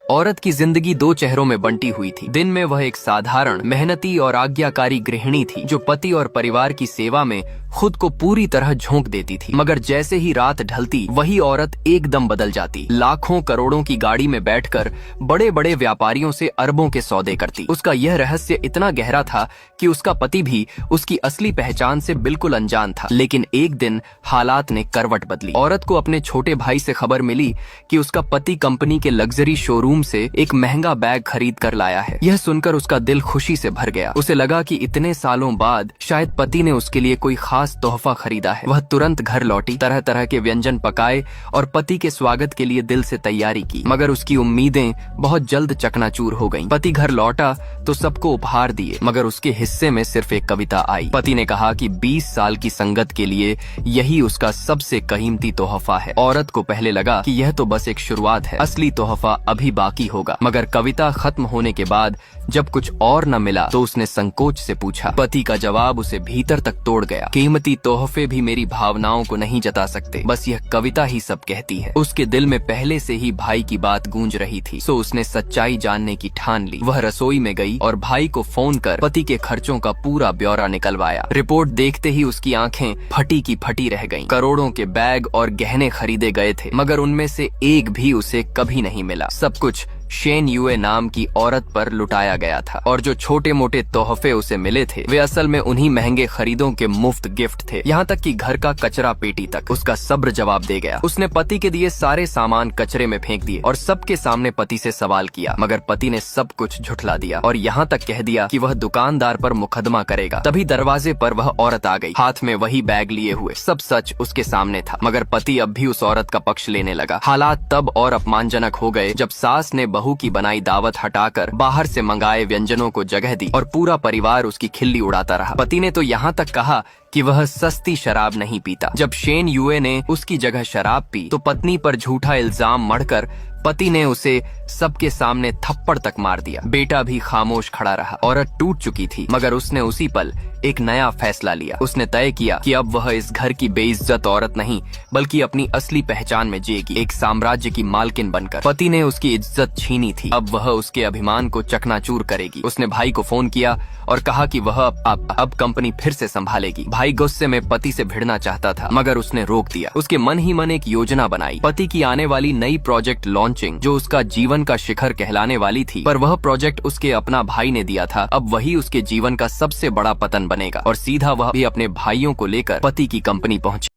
औरत की जिंदगी दो चेहरों में बंटी हुई थी। दिन में वह एक साधारण, मेहनती और आज्ञाकारी गृहिणी थी जो पति और परिवार की सेवा में खुद को पूरी तरह झोंक देती थी। मगर जैसे ही रात ढलती वही औरत एकदम बदल जाती। लाखों करोड़ों की गाड़ी में बैठकर बड़े बड़े व्यापारियों से अरबों के सौदे करती। उसका यह रहस्य इतना गहरा था कि उसका पति भी उसकी असली पहचान से बिल्कुल अनजान था। लेकिन एक दिन हालात ने करवट बदली। औरत को अपने छोटे भाई से खबर मिली कि उसका पति कंपनी के लग्जरी शोरूम से एक महंगा बैग खरीद कर लाया है। यह सुनकर उसका दिल खुशी से भर गया। उसे लगा कि इतने सालों बाद शायद पति ने उसके लिए कोई खास तोहफा खरीदा है। वह तुरंत घर लौटी, तरह तरह के व्यंजन पकाए और पति के स्वागत के लिए दिल से तैयारी की। मगर उसकी उम्मीदें बहुत जल्द चकनाचूर हो गईं। पति घर लौटा तो सबको उपहार दिए, मगर उसके हिस्से में सिर्फ एक कविता आई। पति ने कहा कि 20 साल की संगत के लिए यही उसका सबसे कीमती तोहफा है। औरत को पहले लगा कि यह तो बस एक शुरुआत है, असली तोहफा अभी बाकी होगा। मगर कविता खत्म होने के बाद जब कुछ और न मिला तो उसने संकोच से पूछा। पति का जवाब उसे भीतर तक तोड़ गया। कीमती तोहफे भी मेरी भावनाओं को नहीं जता सकते, बस यह कविता ही सब कहती है। उसके दिल में पहले से ही भाई की बात गूंज रही थी, सो उसने सच्चाई जानने की ठान ली। वह रसोई में गई और भाई को फोन कर पति के खर्चों का पूरा ब्यौरा निकलवाया। रिपोर्ट देखते ही उसकी आंखें फटी की फटी रह गईं। करोड़ों के बैग और गहने खरीदे गए थे, मगर उनमें से एक भी उसे कभी नहीं मिला। सब कुछ शेन युए नाम की औरत पर लुटाया गया था, और जो छोटे मोटे तोहफे उसे मिले थे वे असल में उन्हीं महंगे खरीदों के मुफ्त गिफ्ट थे। यहाँ तक कि घर का कचरा पेटी तक। उसका सब्र जवाब दे गया। उसने पति के दिए सारे सामान कचरे में फेंक दिए और सबके सामने पति से सवाल किया, मगर पति ने सब कुछ झुठला दिया और यहाँ तक कह दिया कि वह दुकानदार पर मुकदमा करेगा। तभी दरवाजे पर वह औरत आ गई, हाथ में वही बैग लिए हुए। सब सच उसके सामने था, मगर पति अब भी उस औरत का पक्ष लेने लगा। हालात तब और अपमानजनक हो गए जब सास ने बहू की बनाई दावत हटाकर बाहर से मंगाए व्यंजनों को जगह दी और पूरा परिवार उसकी खिल्ली उड़ाता रहा। पति ने तो यहाँ तक कहा कि वह सस्ती शराब नहीं पीता। जब शेन युए ने उसकी जगह शराब पी तो पत्नी पर झूठा इल्जाम मढ़कर पति ने उसे सबके सामने थप्पड़ तक मार दिया। बेटा भी खामोश खड़ा रहा। औरत टूट चुकी थी, मगर उसने उसी पल एक नया फैसला लिया। उसने तय किया कि अब वह इस घर की बेइज्जत औरत नहीं, बल्कि अपनी असली पहचान में जिएगी, एक साम्राज्य की मालकिन बनकर। पति ने उसकी इज्जत छीनी थी, अब वह उसके अभिमान को चकनाचूर करेगी। उसने भाई को फोन किया और कहा कि वह अब कंपनी फिर से संभालेगी। भाई गुस्से में पति से भिड़ना चाहता था, मगर उसने रोक दिया। उसके मन ही मन एक योजना बनाई। पति की आने वाली नई प्रोजेक्ट लॉन्चिंग, जो उसका जीवन का शिखर कहलाने वाली थी, पर वह प्रोजेक्ट उसके अपना भाई ने दिया था। अब वही उसके जीवन का सबसे बड़ा पतन बनेगा और सीधा वह भी अपने भाइयों को लेकर पति की कंपनी पहुंची।